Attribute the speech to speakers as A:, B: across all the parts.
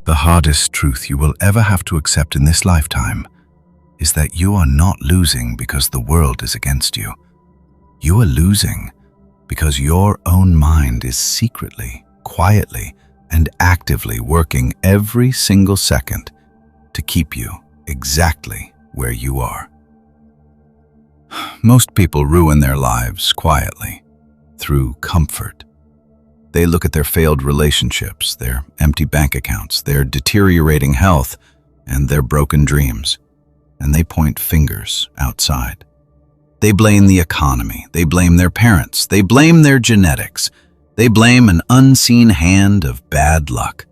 A: The hardest truth you will ever have to accept in this lifetime is that you are not losing because the world is against you. You are losing because your own mind is secretly, quietly, and actively working every single second to keep you exactly where you are. Most people ruin their lives quietly, through comfort. They look at their failed relationships, their empty bank accounts, their deteriorating health, and their broken dreams, and they point fingers outside. They blame the economy, they blame their parents, they blame their genetics, they blame an unseen hand of bad luck.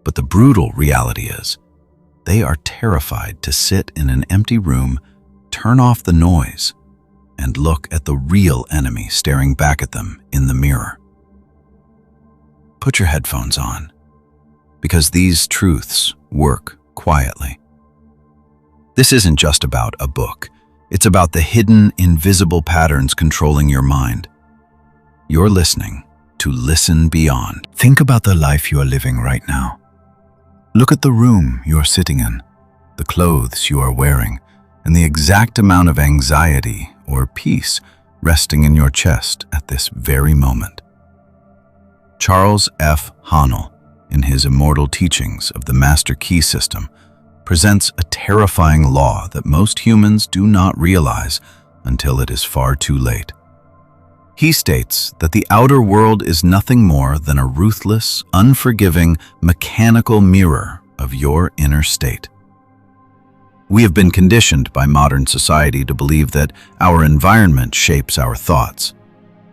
A: But the brutal reality is, they are terrified to sit in an empty room, turn off the noise, and look at the real enemy staring back at them in the mirror. Put your headphones on, because these truths work quietly. This isn't just about a book. It's about the hidden, invisible patterns controlling your mind. You're listening to Listen Beyond. Think about the life you are living right now. Look at the room you are sitting in, the clothes you are wearing, and the exact amount of anxiety or peace resting in your chest at this very moment. Charles F. Haanel, in his immortal teachings of the Master Key System, presents a terrifying law that most humans do not realize until it is far too late. He states that the outer world is nothing more than a ruthless, unforgiving, mechanical mirror of your inner state. We have been conditioned by modern society to believe that our environment shapes our thoughts.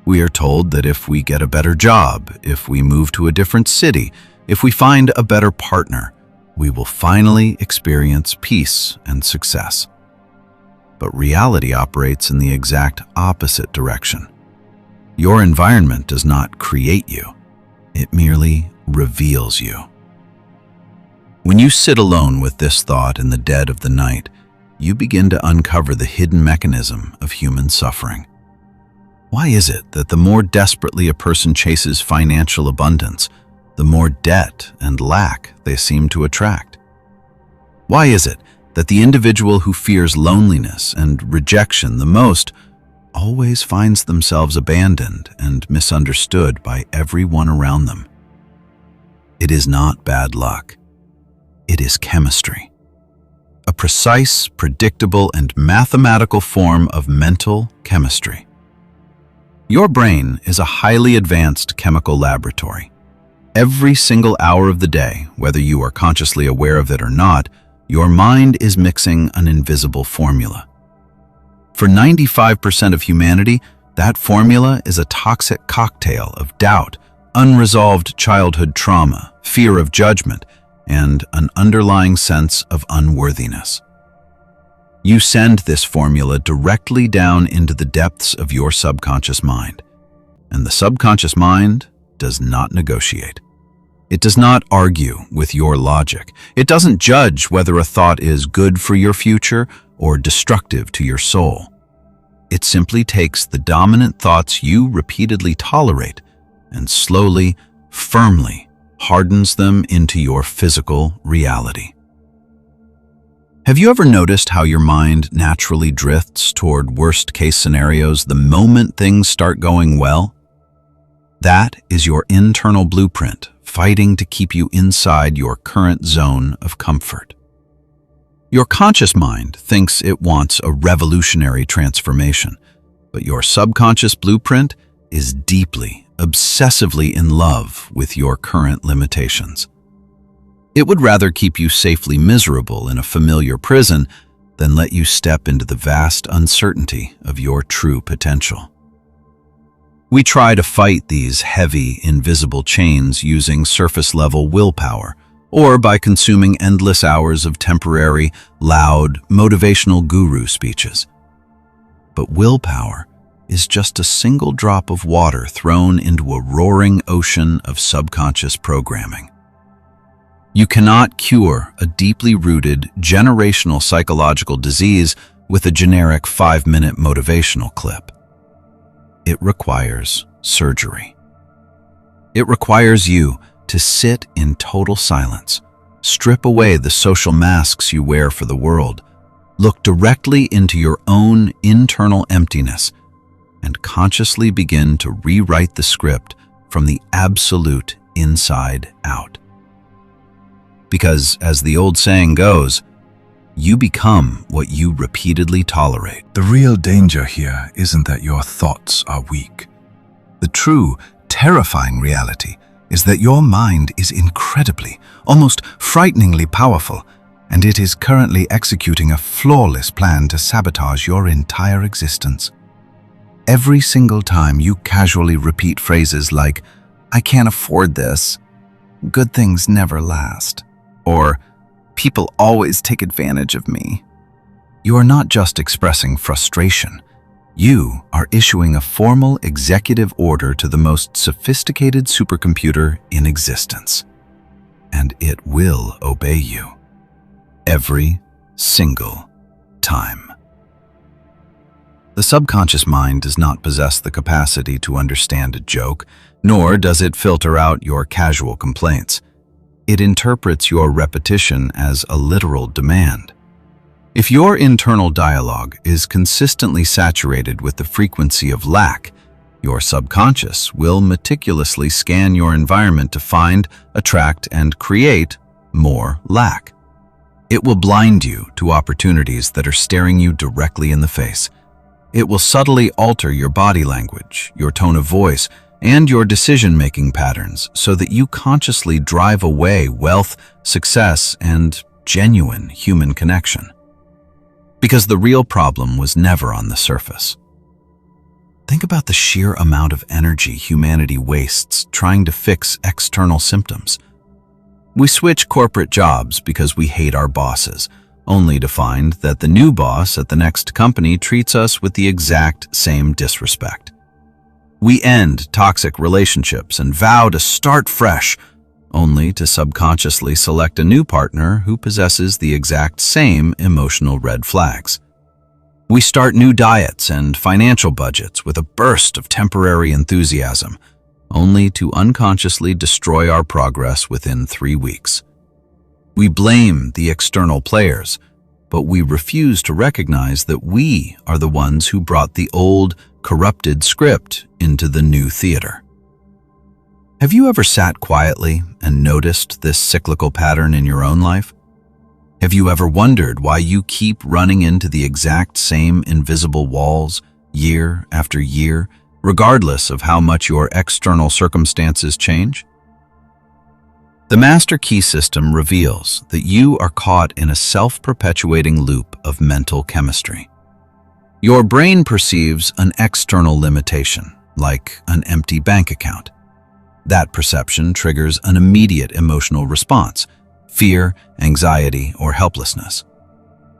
A: We are told that if we get a better job, if we move to a different city, if we find a better partner, we will finally experience peace and success. But reality operates in the exact opposite direction. Your environment does not create you, it merely reveals you. When you sit alone with this thought in the dead of the night, you begin to uncover the hidden mechanism of human suffering. Why is it that the more desperately a person chases financial abundance, the more debt and lack they seem to attract? Why is it that the individual who fears loneliness and rejection the most always finds themselves abandoned and misunderstood by everyone around them? It is not bad luck. It is chemistry. A precise, predictable, and mathematical form of mental chemistry. Your brain is a highly advanced chemical laboratory. Every single hour of the day, whether you are consciously aware of it or not, your mind is mixing an invisible formula. For 95% of humanity, that formula is a toxic cocktail of doubt, unresolved childhood trauma, fear of judgment, and an underlying sense of unworthiness. You send this formula directly down into the depths of your subconscious mind, and the subconscious mind does not negotiate. It does not argue with your logic. It doesn't judge whether a thought is good for your future or destructive to your soul. It simply takes the dominant thoughts you repeatedly tolerate and slowly, firmly hardens them into your physical reality. Have you ever noticed how your mind naturally drifts toward worst-case scenarios the moment things start going well? That is your internal blueprint fighting to keep you inside your current zone of comfort. Your conscious mind thinks it wants a revolutionary transformation, but your subconscious blueprint is deeply, obsessively in love with your current limitations. It would rather keep you safely miserable in a familiar prison than let you step into the vast uncertainty of your true potential. We try to fight these heavy, invisible chains using surface-level willpower, or by consuming endless hours of temporary, loud, motivational guru speeches. But willpower is just a single drop of water thrown into a roaring ocean of subconscious programming. You cannot cure a deeply rooted, generational psychological disease with a generic 5-minute motivational clip. It requires surgery. It requires you to sit in total silence, Strip away the social masks you wear for the world. Look directly into your own internal emptiness and consciously begin to rewrite the script from the absolute inside out. Because, as the old saying goes, you become what you repeatedly tolerate.
B: The real danger here isn't that your thoughts are weak. The true, terrifying reality is that your mind is incredibly, almost frighteningly powerful, and it is currently executing a flawless plan to sabotage your entire existence. Every single time you casually repeat phrases like, "I can't afford this," "good things never last," or "people always take advantage of me," you are not just expressing frustration. You are issuing a formal executive order to the most sophisticated supercomputer in existence. And it will obey you. Every single time. The subconscious mind does not possess the capacity to understand a joke, nor does it filter out your casual complaints. It interprets your repetition as a literal demand. If your internal dialogue is consistently saturated with the frequency of lack, your subconscious will meticulously scan your environment to find, attract, and create more lack. It will blind you to opportunities that are staring you directly in the face. It will subtly alter your body language, your tone of voice, and your decision-making patterns so that you consciously drive away wealth, success, and genuine human connection. Because the real problem was never on the surface. Think about the sheer amount of energy humanity wastes trying to fix external symptoms. We switch corporate jobs because we hate our bosses, only to find that the new boss at the next company treats us with the exact same disrespect. We end toxic relationships and vow to start fresh, only to subconsciously select a new partner who possesses the exact same emotional red flags. We start new diets and financial budgets with a burst of temporary enthusiasm, only to unconsciously destroy our progress within 3 weeks. We blame the external players, but we refuse to recognize that we are the ones who brought the old, corrupted script into the new theater. Have you ever sat quietly and noticed this cyclical pattern in your own life? Have you ever wondered why you keep running into the exact same invisible walls year after year, regardless of how much your external circumstances change? The Master Key System reveals that you are caught in a self-perpetuating loop of mental chemistry. Your brain perceives an external limitation, like an empty bank account. That perception triggers an immediate emotional response: fear, anxiety, or helplessness.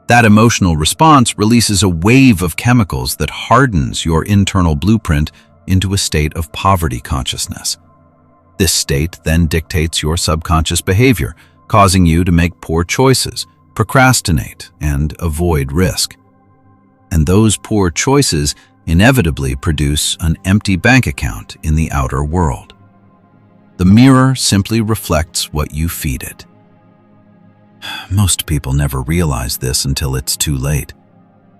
B: That emotional response releases a wave of chemicals that hardens your internal blueprint into a state of poverty consciousness. This state then dictates your subconscious behavior, causing you to make poor choices, procrastinate, and avoid risk. And those poor choices inevitably produce an empty bank account in the outer world. The mirror simply reflects what you feed it. Most people never realize this until it's too late.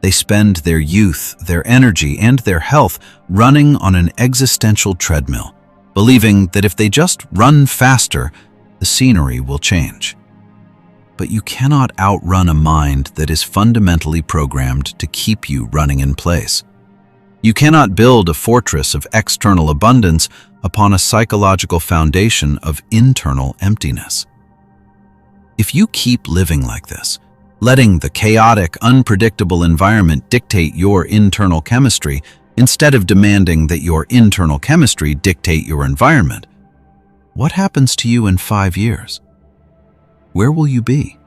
B: They spend their youth, their energy, and their health running on an existential treadmill, believing that if they just run faster, the scenery will change. But you cannot outrun a mind that is fundamentally programmed to keep you running in place. You cannot build a fortress of external abundance upon a psychological foundation of internal emptiness. If you keep living like this, letting the chaotic, unpredictable environment dictate your internal chemistry instead of demanding that your internal chemistry dictate your environment, what happens to you in 5 years? Where will you be?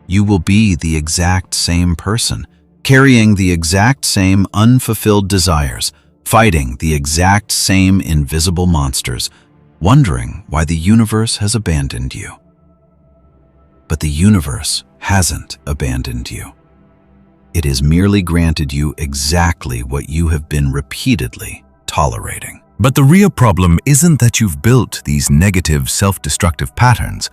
B: You will be the exact same person, carrying the exact same unfulfilled desires, fighting the exact same invisible monsters, wondering why the universe has abandoned you. But the universe hasn't abandoned you. It has merely granted you exactly what you have been repeatedly tolerating. But the real problem isn't that you've built these negative, self-destructive patterns.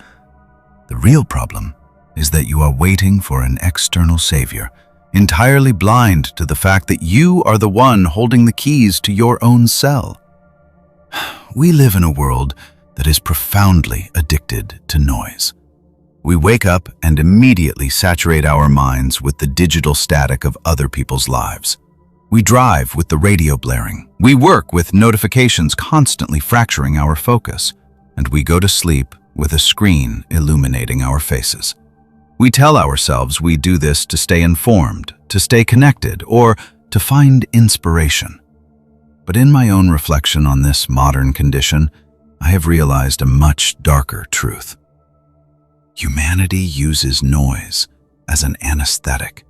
A: The real problem is that you are waiting for an external savior, entirely blind to the fact that you are the one holding the keys to your own cell. We live in a world that is profoundly addicted to noise. We wake up and immediately saturate our minds with the digital static of other people's lives. We drive with the radio blaring. We work with notifications constantly fracturing our focus. And we go to sleep with a screen illuminating our faces. We tell ourselves we do this to stay informed, to stay connected, or to find inspiration. But in my own reflection on this modern condition, I have realized a much darker truth. Humanity uses noise as an anesthetic.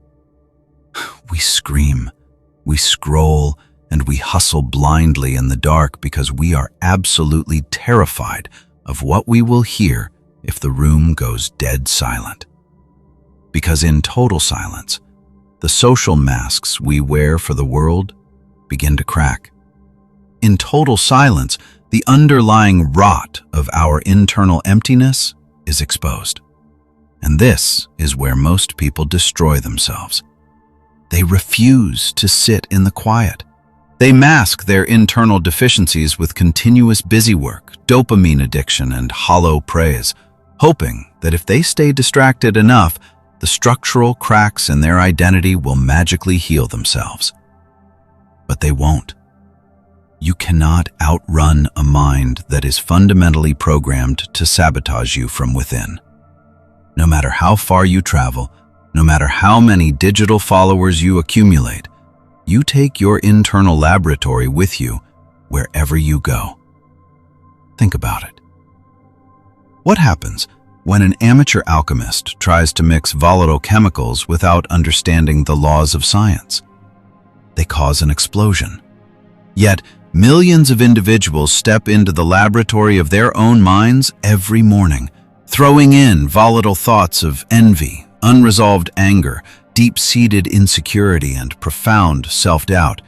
A: We scream, we scroll, and we hustle blindly in the dark because we are absolutely terrified of what we will hear if the room goes dead silent. Because in total silence, the social masks we wear for the world begin to crack. In total silence, the underlying rot of our internal emptiness is exposed. And this is where most people destroy themselves. They refuse to sit in the quiet. They mask their internal deficiencies with continuous busywork, dopamine addiction, and hollow praise, hoping that if they stay distracted enough, the structural cracks in their identity will magically heal themselves. But they won't. You cannot outrun a mind that is fundamentally programmed to sabotage you from within. No matter how far you travel, no matter how many digital followers you accumulate, you take your internal laboratory with you wherever you go. Think about it. What happens when an amateur alchemist tries to mix volatile chemicals without understanding the laws of science? They cause an explosion. Yet, millions of individuals step into the laboratory of their own minds every morning, throwing in volatile thoughts of envy, unresolved anger, deep-seated insecurity, and profound self-doubt.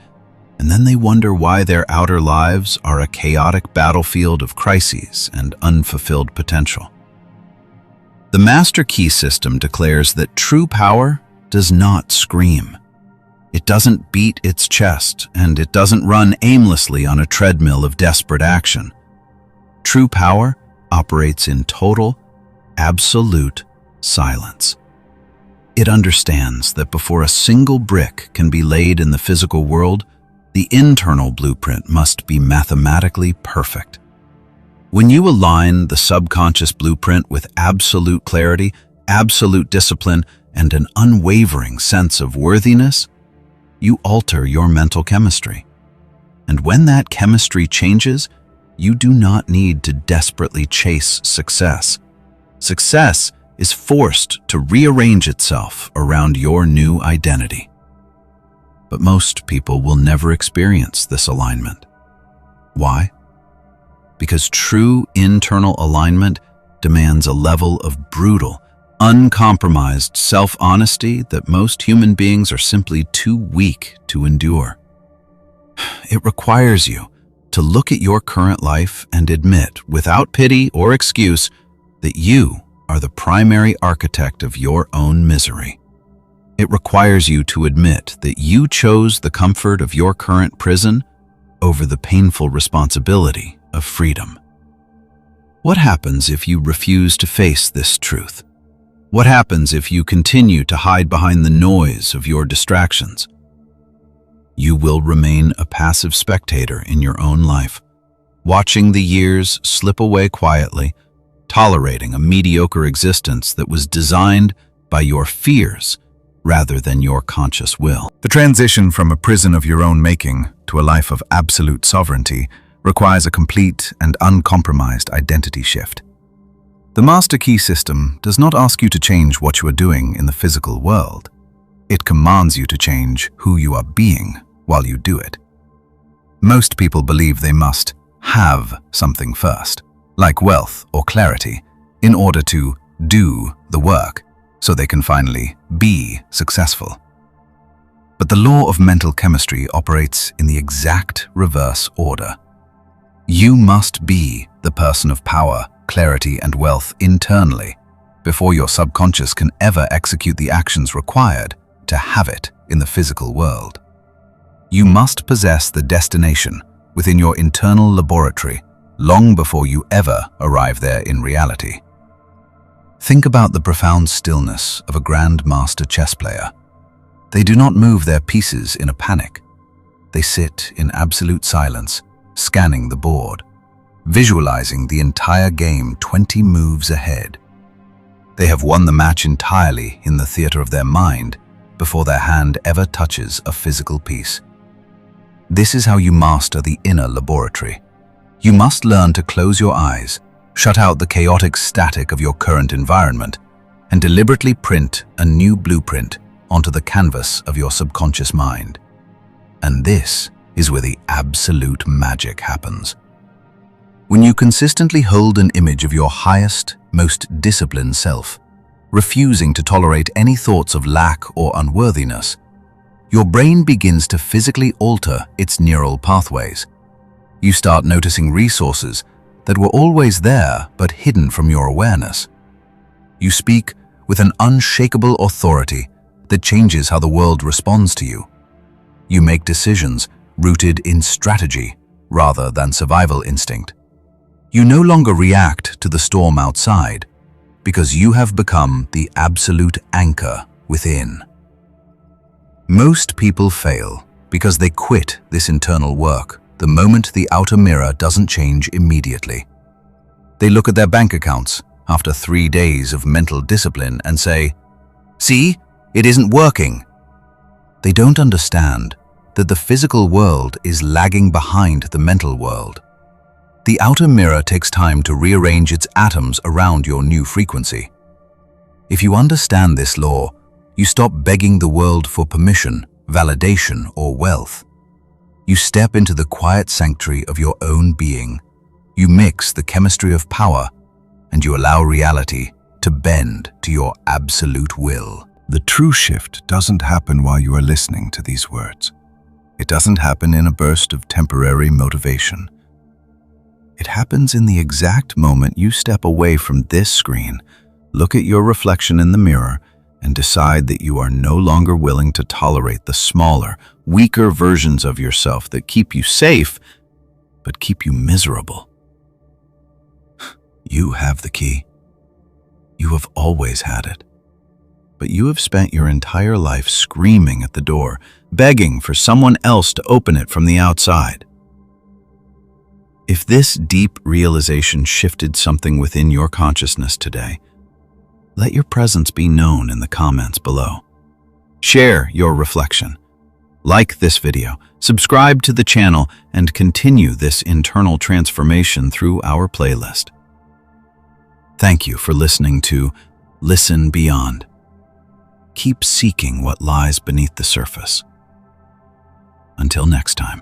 A: And then they wonder why their outer lives are a chaotic battlefield of crises and unfulfilled potential. The Master Key system declares that true power does not scream. It doesn't beat its chest, and it doesn't run aimlessly on a treadmill of desperate action. True power operates in total, absolute silence. It understands that before a single brick can be laid in the physical world, the internal blueprint must be mathematically perfect. When you align the subconscious blueprint with absolute clarity, absolute discipline, and an unwavering sense of worthiness, you alter your mental chemistry. And when that chemistry changes, you do not need to desperately chase success. Success is forced to rearrange itself around your new identity. But most people will never experience this alignment. Why? Because true internal alignment demands a level of brutal, uncompromised self-honesty that most human beings are simply too weak to endure. It requires you to look at your current life and admit, without pity or excuse, that you are the primary architect of your own misery. It requires you to admit that you chose the comfort of your current prison over the painful responsibility of freedom. What happens if you refuse to face this truth? What happens if you continue to hide behind the noise of your distractions? You will remain a passive spectator in your own life, watching the years slip away quietly, tolerating a mediocre existence that was designed by your fears rather than your conscious will.
B: The transition from a prison of your own making to a life of absolute sovereignty requires a complete and uncompromised identity shift. The Master Key system does not ask you to change what you are doing in the physical world. It commands you to change who you are being while you do it. Most people believe they must have something first, like wealth or clarity, in order to do the work, so they can finally be successful. But the law of mental chemistry operates in the exact reverse order. You must be the person of power, clarity, and wealth internally, before your subconscious can ever execute the actions required to have it in the physical world. You must possess the destination within your internal laboratory long before you ever arrive there in reality. Think about the profound stillness of a grandmaster chess player. They do not move their pieces in a panic. They sit in absolute silence, scanning the board, visualizing the entire game 20 moves ahead. They have won the match entirely in the theater of their mind before their hand ever touches a physical piece. This is how you master the inner laboratory. You must learn to close your eyes, shut out the chaotic static of your current environment, and deliberately print a new blueprint onto the canvas of your subconscious mind. And this is where the absolute magic happens. When you consistently hold an image of your highest, most disciplined self, refusing to tolerate any thoughts of lack or unworthiness, your brain begins to physically alter its neural pathways. You start noticing resources that were always there but hidden from your awareness. You speak with an unshakable authority that changes how the world responds to you. You make decisions rooted in strategy rather than survival instinct. You no longer react to the storm outside because you have become the absolute anchor within. Most people fail because they quit this internal work the moment the outer mirror doesn't change immediately. They look at their bank accounts after 3 days of mental discipline and say, "See, it isn't working." They don't understand that the physical world is lagging behind the mental world. The outer mirror takes time to rearrange its atoms around your new frequency. If you understand this law, you stop begging the world for permission, validation, or wealth. You step into the quiet sanctuary of your own being. You mix the chemistry of power, and you allow reality to bend to your absolute will.
A: The true shift doesn't happen while you are listening to these words. It doesn't happen in a burst of temporary motivation. It happens in the exact moment you step away from this screen, look at your reflection in the mirror, and decide that you are no longer willing to tolerate the smaller, weaker versions of yourself that keep you safe, but keep you miserable. You have the key. You have always had it. But you have spent your entire life screaming at the door, begging for someone else to open it from the outside. If this deep realization shifted something within your consciousness today, let your presence be known in the comments below. Share your reflection. Like this video, subscribe to the channel, and continue this internal transformation through our playlist. Thank you for listening to Listen Beyond. Keep seeking what lies beneath the surface. Until next time.